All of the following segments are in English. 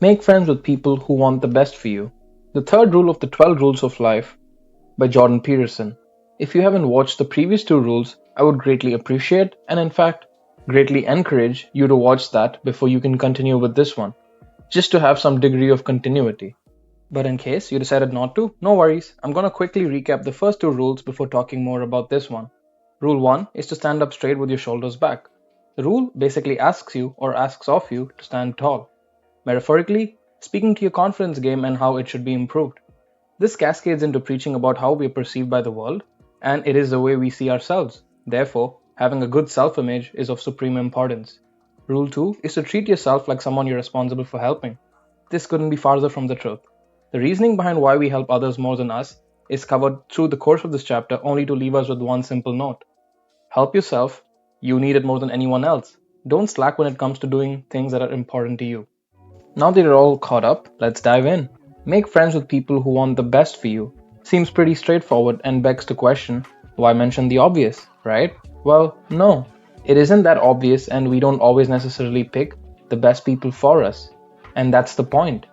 Make friends with people who want the best for you. The third rule of the 12 Rules of Life by Jordan Peterson. If you haven't watched the previous two rules, I would greatly appreciate and, in fact, greatly encourage you to watch that before you can continue with this one, just to have some degree of continuity. But in case you decided not to, no worries. I'm gonna quickly recap the first two rules before talking more about this one. Rule 1 is to stand up straight with your shoulders back. The rule basically asks you or asks of you to stand tall. Metaphorically, speaking to your confidence game and how it should be improved. This cascades into preaching about how we are perceived by the world, and it is the way we see ourselves. Therefore, having a good self-image is of supreme importance. Rule 2 is to treat yourself like someone you're responsible for helping. This couldn't be farther from the truth. The reasoning behind why we help others more than us is covered through the course of this chapter, only to leave us with one simple note. Help yourself. You need it more than anyone else. Don't slack when it comes to doing things that are important to you. Now that you're all caught up, let's dive in. Make friends with people who want the best for you. Seems pretty straightforward and begs the question, why mention the obvious, right? Well, no. It isn't that obvious, and we don't always necessarily pick the best people for us. And that's the point.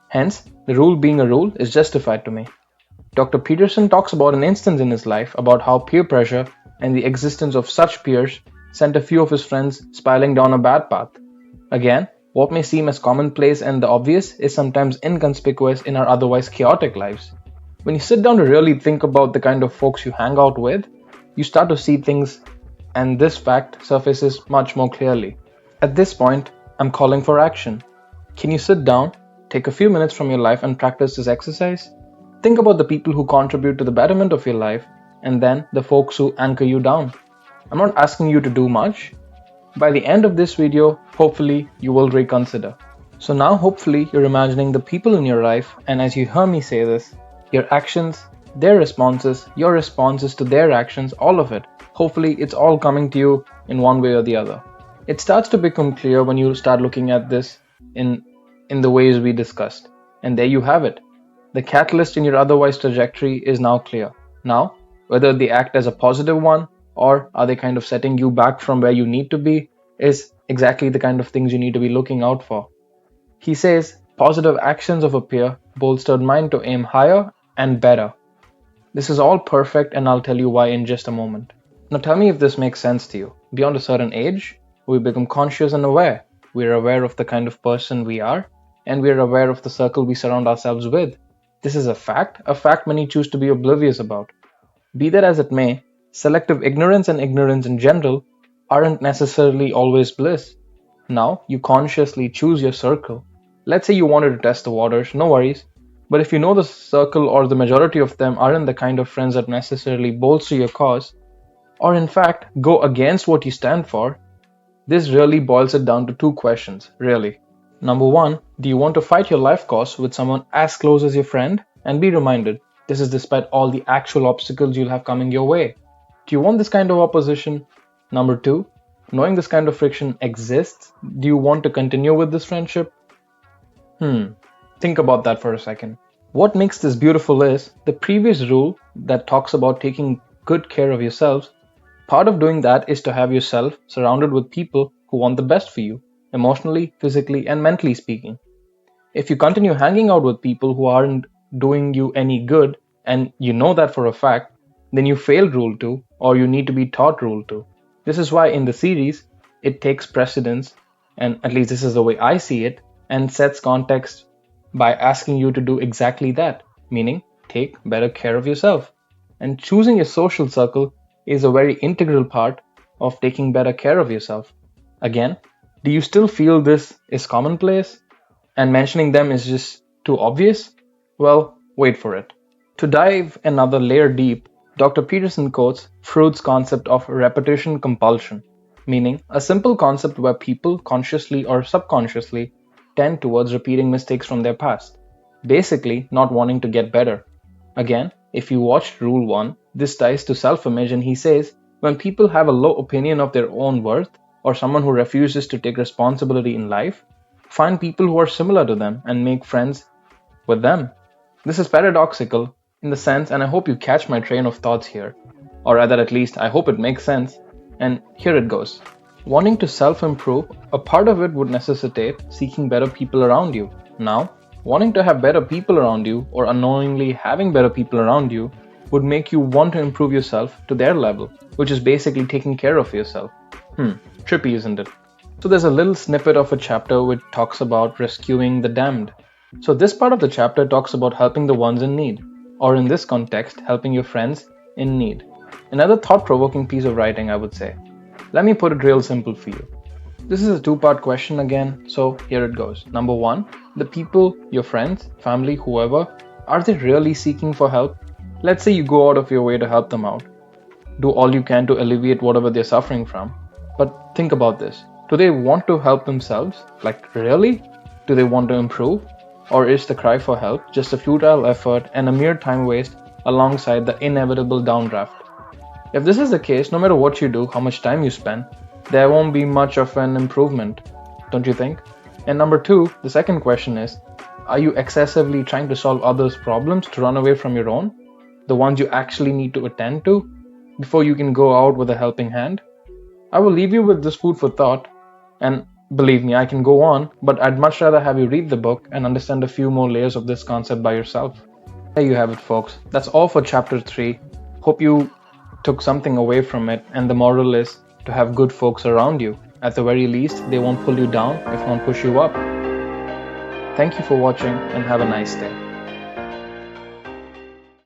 Hence, the rule being a rule is justified to me. Dr. Peterson talks about an instance in his life about how peer pressure and the existence of such peers sent a few of his friends spiraling down a bad path. Again, what may seem as commonplace and the obvious is sometimes inconspicuous in our otherwise chaotic lives. When you sit down to really think about the kind of folks you hang out with, you start to see things, and this fact surfaces much more clearly. At this point, I'm calling for action. Can you sit down, take a few minutes from your life and practice this exercise? Think about the people who contribute to the betterment of your life, and then the folks who anchor you down. I'm not asking you to do much. By the end of this video, hopefully you will reconsider. So now hopefully you're imagining the people in your life, and as you hear me say this, your actions, their responses, your responses to their actions, all of it. Hopefully it's all coming to you in one way or the other. It starts to become clear when you start looking at this in the ways we discussed. And there you have it. The catalyst in your otherwise trajectory is now clear. Now, whether they act as a positive one or are they kind of setting you back from where you need to be is exactly the kind of things you need to be looking out for. He says, positive actions of a peer bolstered mine to aim higher and better. This is all perfect, and I'll tell you why in just a moment. Now tell me if this makes sense to you. Beyond a certain age, we become conscious and aware. We're aware of the kind of person we are, and we're aware of the circle we surround ourselves with. This is a fact many choose to be oblivious about. Be that as it may, selective ignorance and ignorance in general aren't necessarily always bliss. Now, you consciously choose your circle. Let's say you wanted to test the waters, no worries. But if you know the circle or the majority of them aren't the kind of friends that necessarily bolster your cause, or in fact go against what you stand for, this really boils it down to two questions, really. Number one, do you want to fight your life cause with someone as close as your friend? And be reminded, this is despite all the actual obstacles you'll have coming your way. Do you want this kind of opposition? Number two, knowing this kind of friction exists, do you want to continue with this friendship? Think about that for a second. What makes this beautiful is the previous rule that talks about taking good care of yourselves. Part of doing that is to have yourself surrounded with people who want the best for you, emotionally, physically, and mentally speaking. If you continue hanging out with people who aren't doing you any good, and you know that for a fact, then you failed rule 2, or you need to be taught rule 2. This is why in the series, it takes precedence, and at least this is the way I see it, and sets context by asking you to do exactly that, meaning take better care of yourself. And choosing a social circle is a very integral part of taking better care of yourself. Again, do you still feel this is commonplace and mentioning them is just too obvious? Well, wait for it. To dive another layer deep, Dr. Peterson quotes Freud's concept of repetition compulsion, meaning a simple concept where people consciously or subconsciously tend towards repeating mistakes from their past, basically not wanting to get better. Again, if you watched Rule 1, this ties to self-image, and he says, when people have a low opinion of their own worth, or someone who refuses to take responsibility in life, find people who are similar to them and make friends with them. This is paradoxical in the sense, and I hope you catch my train of thoughts here, or rather at least I hope it makes sense, and here it goes. Wanting to self-improve, a part of it would necessitate seeking better people around you. Now, wanting to have better people around you or unknowingly having better people around you would make you want to improve yourself to their level, which is basically taking care of yourself. Trippy, isn't it? So there's a little snippet of a chapter which talks about rescuing the damned. So this part of the chapter talks about helping the ones in need, or in this context, helping your friends in need. Another thought-provoking piece of writing, I would say. Let me put it real simple for you. This is a two-part question again, so here it goes. Number one, the people, your friends, family, whoever, are they really seeking for help? Let's say you go out of your way to help them out. Do all you can to alleviate whatever they're suffering from. But think about this. Do they want to help themselves? Like, really? Do they want to improve? Or is the cry for help just a futile effort and a mere time waste alongside the inevitable downdraft? If this is the case, no matter what you do, how much time you spend, there won't be much of an improvement, don't you think? And number two, the second question is, are you excessively trying to solve others' problems to run away from your own? The ones you actually need to attend to before you can go out with a helping hand? I will leave you with this food for thought, and believe me, I can go on, but I'd much rather have you read the book and understand a few more layers of this concept by yourself. There you have it, folks. That's all for chapter 3. Hope you took something away from it, and the moral is to have good folks around you. At the very least, they won't pull you down, if not push you up. Thank you for watching, and have a nice day.